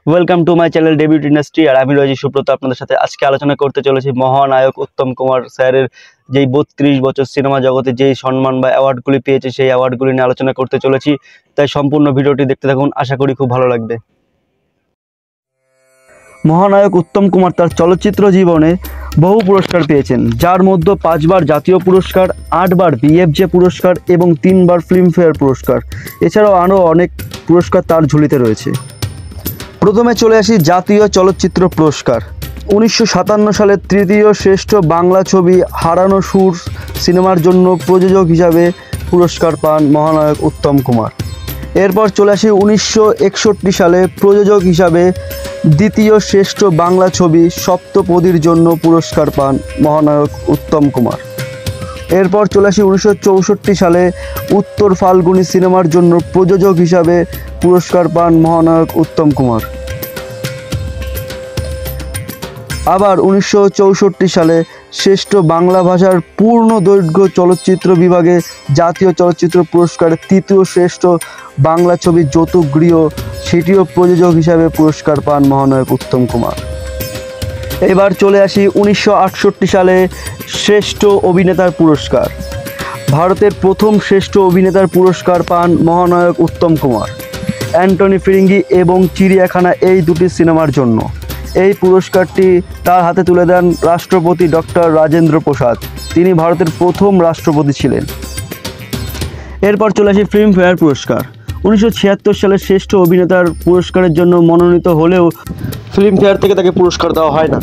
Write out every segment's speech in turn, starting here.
Welcome to my channel debut industry. আর আমি রয়েছি সুব্রত, আপনাদের সাথে আজকে আলোচনা করতে চলেছি মহানায়ক উত্তম কুমার স্যারের যেই 32 বছর সিনেমা জগতে যেই সম্মান বা অ্যাওয়ার্ডগুলি পেয়েছে সেই অ্যাওয়ার্ডগুলি নিয়ে আলোচনা করতে চলেছি। তাই সম্পূর্ণ ভিডিওটি দেখতে থাকুন, আশা করি খুব ভালো লাগবে। মহানায়ক উত্তম কুমার তার চলচ্চিত্র জীবনে বহু পুরস্কার পেয়েছেন, যার মধ্যে 5 বার জাতীয় পুরস্কার, 8 বার BFJ পুরস্কার এবং 3 বার ফিল্মফেয়ার পুরস্কার। এছাড়াও আরও অনেক পুরস্কার তার ঝুলিতে রয়েছে। প্রথমে চলে আসি জাতীয় চলচ্চিত্র পুরস্কার। 1957 সালে তৃতীয় শ্রেষ্ঠ বাংলা ছবি হারানো সুর সিনেমার জন্য প্রযোজক হিসাবে পুরস্কার পান মহানায়ক উত্তম কুমার। এরপর চলে আসি 1961 সালে প্রযোজক হিসাবে দ্বিতীয় শ্রেষ্ঠ বাংলা ছবি সপ্তপদীর জন্য পুরস্কার পান মহানায়ক উত্তম কুমার। এরপর চলে আসি 1964 সালে উত্তর ফাল্গুনী সিনেমার জন্য প্রযোজক হিসাবে পুরস্কার পান মহানায়ক উত্তম কুমার। আবার 1964 সালে শ্রেষ্ঠ বাংলা ভাষার পূর্ণ দৈর্ঘ্য চলচ্চিত্র বিভাগে জাতীয় চলচ্চিত্র পুরস্কারে তৃতীয় শ্রেষ্ঠ বাংলা ছবি যৌতুকগৃহ, সেটিও প্রযোজক হিসাবে পুরস্কার পান মহানায়ক উত্তম কুমার। এবার চলে আসি 1968 সালে শ্রেষ্ঠ অভিনেতার পুরস্কার। ভারতের প্রথম শ্রেষ্ঠ অভিনেতার পুরস্কার পান মহানায়ক উত্তম কুমার অ্যান্টনি ফিরিঙ্গি এবং চিড়িয়াখানা এই দুটি সিনেমার জন্য। এই পুরস্কারটি তার হাতে তুলে দেন রাষ্ট্রপতি ডক্টর রাজেন্দ্র প্রসাদ। তিনি ভারতের প্রথম রাষ্ট্রপতি ছিলেন। এরপর চলে আসি ফিল্মফেয়ার পুরস্কার। 1976 সালে শ্রেষ্ঠ অভিনেতার পুরস্কারের জন্য মনোনীত হলেও ফিল্মফেয়ার থেকে তাকে পুরস্কার দেওয়া হয় না।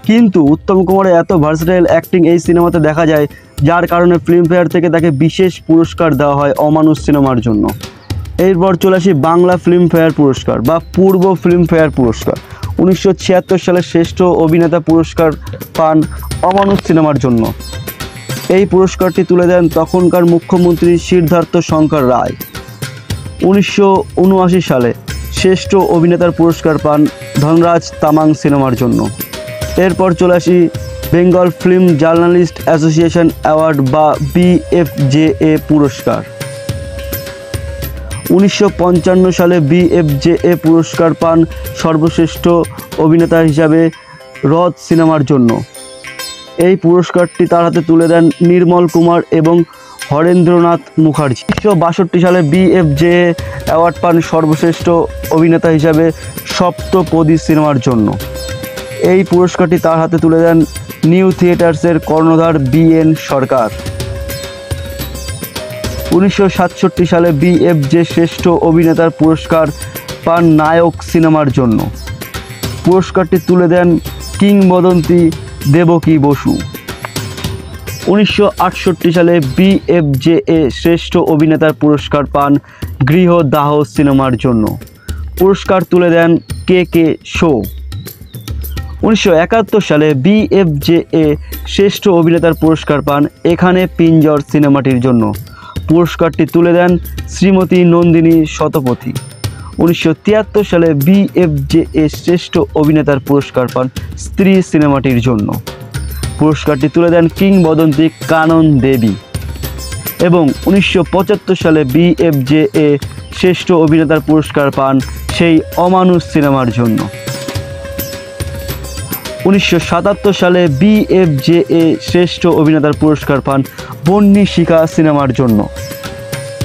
কিন্তু উত্তম কুমারের এত ভার্সেটাইল অ্যাক্টিং এই সিনেমাতে দেখা যায়, যার কারণে ফিল্মফেয়ার থেকে তাকে বিশেষ পুরস্কার দেওয়া হয় অমানুষ সিনেমার জন্য। এরপর চলে আসি বাংলা ফিল্মফেয়ার পুরস্কার বা পূর্ব ফিল্মফেয়ার পুরস্কার। 1976 সালে শ্রেষ্ঠ অভিনেতা পুরস্কার পান অমানুষ সিনেমার জন্য। এই পুরস্কারটি তুলে দেন তখনকার মুখ্যমন্ত্রী সিদ্ধার্থ শঙ্কর রায়। 1979 সালে শ্রেষ্ঠ অভিনেতার পুরস্কার পান ধনরাজ তামাং সিনেমার জন্য। এরপর চলে আসি Bengal film journalist association award বা BFJA পুরস্কার। 1955 সালে BFJA পুরস্কার পান সর্বশ্রেষ্ঠ অভিনেতা হিসাবে রথ সিনেমার জন্য। এই পুরস্কারটি তার হাতে তুলে দেন নির্মল কুমার এবং হরেন্দ্রনাথ মুখার্জি। 1962 সালে BFJA অ্যাওয়ার্ড পান সর্বশ্রেষ্ঠ অভিনেতা হিসাবে সপ্তপদী সিনেমার জন্য। এই পুরস্কারটি তার হাতে তুলে দেন নিউ থিয়েটার্সের কর্ণধার BN সরকার। 1967 সালে BFJA শ্রেষ্ঠ অভিনেতার পুরস্কার পান নায়ক সিনেমার জন্য। পুরস্কারটি তুলে দেন কিংবদন্তি দেবকী বসু। 1968 সালে BFJA শ্রেষ্ঠ অভিনেতার পুরস্কার পান গৃহদাহ সিনেমার জন্য। পুরস্কার তুলে দেন KK শো। 1971 সালে BFJA শ্রেষ্ঠ অভিনেতার পুরস্কার পান এখানে পিঞ্জর সিনেমাটির জন্য। পুরস্কারটি তুলে দেন শ্রীমতী নন্দিনী শতপথী। 1973 সালে BFJA শ্রেষ্ঠ অভিনেতার পুরস্কার পান স্ত্রী সিনেমাটির জন্য। পুরস্কারটি তুলে দেন কিংবদন্তি কানন দেবী। এবং 1975 সালে BFJA শ্রেষ্ঠ অভিনেতার পুরস্কার পান সেই অমানুষ সিনেমার জন্য। 1977 সালে BFJA শ্রেষ্ঠ অভিনেতার পুরস্কার পান বন্যী শিখা সিনেমার জন্য।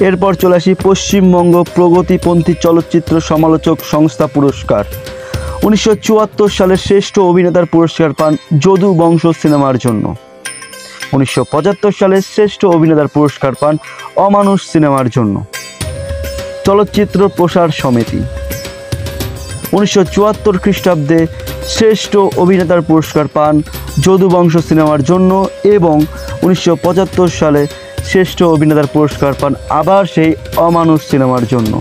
এরপর চলে আসি পশ্চিমবঙ্গ প্রগতিপন্থী চলচ্চিত্র সমালোচক সংস্থা পুরস্কার। 1974 সালে শ্রেষ্ঠ অভিনেতার পুরস্কার পান যদু বংশ সিনেমার জন্য। 1975 সালে শ্রেষ্ঠ অভিনেতার পুরস্কার পান অমানুষ সিনেমার জন্য। চলচ্চিত্র প্রসার সমিতি 1974 খ্রিস্টাব্দে শ্রেষ্ঠ অভিনেতার পুরস্কার পান যদু বংশ সিনেমার জন্য এবং 1975 সালে শ্রেষ্ঠ অভিনেতার পুরস্কার পান আবার সেই অমানুষ সিনেমার জন্য।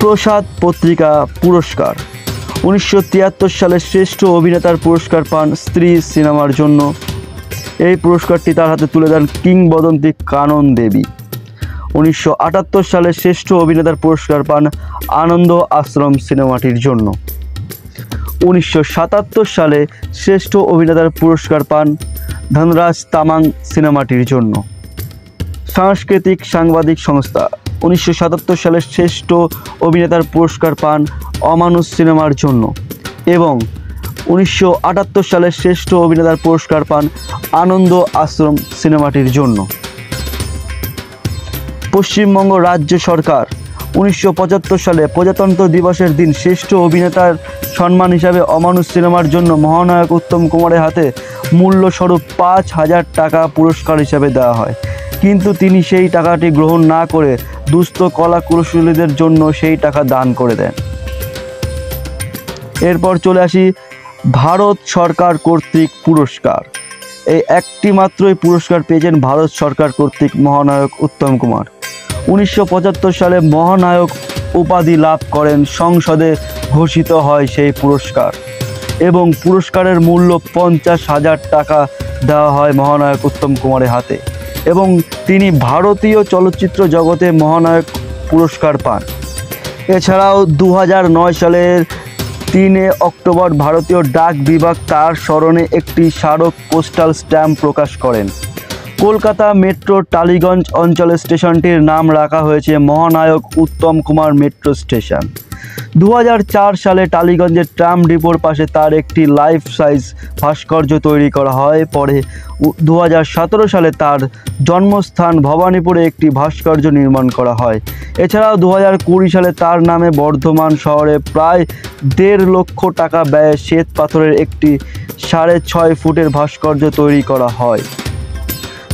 প্রসাদ পত্রিকা পুরস্কার 1973 সালে শ্রেষ্ঠ অভিনেতার পুরস্কার পান স্ত্রী সিনেমার জন্য। এই পুরস্কারটি তার হাতে তুলে দেন কিংবদন্তি কানন দেবী। 1978 সালে শ্রেষ্ঠ অভিনেতার পুরস্কার পান আনন্দ আশ্রম সিনেমাটির জন্য। 1977 সালে শ্রেষ্ঠ অভিনেতার পুরস্কার পান ধনরাজ তামাং সিনেমাটির জন্য। সাংস্কৃতিক সাংবাদিক সংস্থা 1977 সালে শ্রেষ্ঠ অভিনেতার পুরস্কার পান অমানুষ সিনেমার জন্য এবং 1978 সালে শ্রেষ্ঠ অভিনেতার পুরস্কার পান আনন্দ আশ্রম সিনেমাটির জন্য। পশ্চিমবঙ্গ রাজ্য সরকার 1975 সালে প্রজাতন্ত্র দিবসের দিন শ্রেষ্ঠ অভিনেতার সম্মান হিসাবে অমানুষ সিনেমার জন্য মহানায়ক উত্তম কুমারের হাতে মূল্যস্বরূপ 5,000 টাকা পুরস্কার হিসাবে দেওয়া হয়, কিন্তু তিনি সেই টাকাটি গ্রহণ না করে দুস্থ কলা কুশলীদের জন্য সেই টাকা দান করে দেন। এরপর চলে আসি ভারত সরকার কর্তৃক পুরস্কার। এই একটি মাত্রই পুরস্কার পেয়েছেন ভারত সরকার কর্তৃক মহানায়ক উত্তম কুমার। 1975 সালে মহানায়ক উপাধি লাভ করেন, সংসদে ঘোষিত হয় সেই পুরস্কার এবং পুরস্কারের মূল্য 50,000 টাকা দেওয়া হয় মহানায়ক উত্তম কুমারের হাতে এবং তিনি ভারতীয় চলচ্চিত্র জগতে মহানায়ক পুরস্কার পান। এছাড়াও 2009 সালের 3 অক্টোবর ভারতীয় ডাক বিভাগ তার স্মরণে একটি স্মারক পোস্টাল স্ট্যাম্প প্রকাশ করেন। কলকাতা মেট্রোর টালিগঞ্জ অঞ্চলে স্টেশনটির নাম রাখা হয়েছে মহানায়ক উত্তম কুমার মেট্রো স্টেশন। 2004 সালে টালিগঞ্জের ট্রাম ডিপোর পাশে তার একটি লাইফ সাইজ ভাস্কর্য তৈরি করা হয়। পরে 2017 সালে তার জন্মস্থান ভবানীপুরে একটি ভাস্কর্য নির্মাণ করা হয়। এছাড়াও 2020 সালে তার নামে বর্ধমান শহরে প্রায় 1.5 লক্ষ টাকা ব্যয়ে শ্বেত পাথরের একটি 6.5 ফুটের ভাস্কর্য তৈরি করা হয়।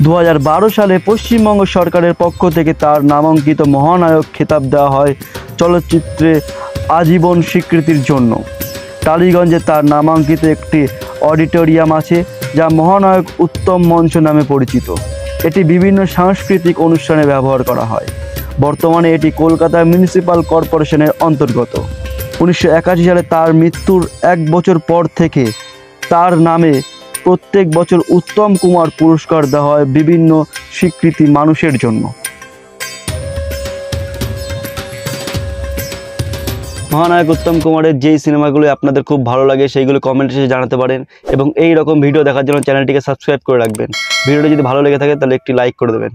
2012 সালে পশ্চিমবঙ্গ সরকারের পক্ষ থেকে তার নামাঙ্কিত মহানায়ক খেতাব দেওয়া হয় চলচ্চিত্রে আজীবন স্বীকৃতির জন্য। টালিগঞ্জে তার নামাঙ্কিত একটি অডিটোরিয়াম আছে যা মহানায়ক উত্তম মঞ্চ নামে পরিচিত। এটি বিভিন্ন সাংস্কৃতিক অনুষ্ঠানে ব্যবহার করা হয়। বর্তমানে এটি কলকাতা মিউনিসিপ্যাল কর্পোরেশনের অন্তর্গত। 1981 সালে তার মৃত্যুর 1 বছর পর থেকে তার নামে প্রত্যেক বছর উত্তম কুমার পুরস্কার দেওয়া হয় বিভিন্ন স্বীকৃতি মানুষের জন্য। মহানায়ক উত্তম কুমারের যেই সিনেমাগুলো আপনাদের খুব ভালো লাগে সেইগুলো কমেন্টে এসে জানাতে পারেন এবং এই রকম ভিডিও দেখার জন্য চ্যানেলটিকে সাবস্ক্রাইব করে রাখবেন। ভিডিওটি যদি ভালো লেগে থাকে তাহলে একটি লাইক করে দেবেন।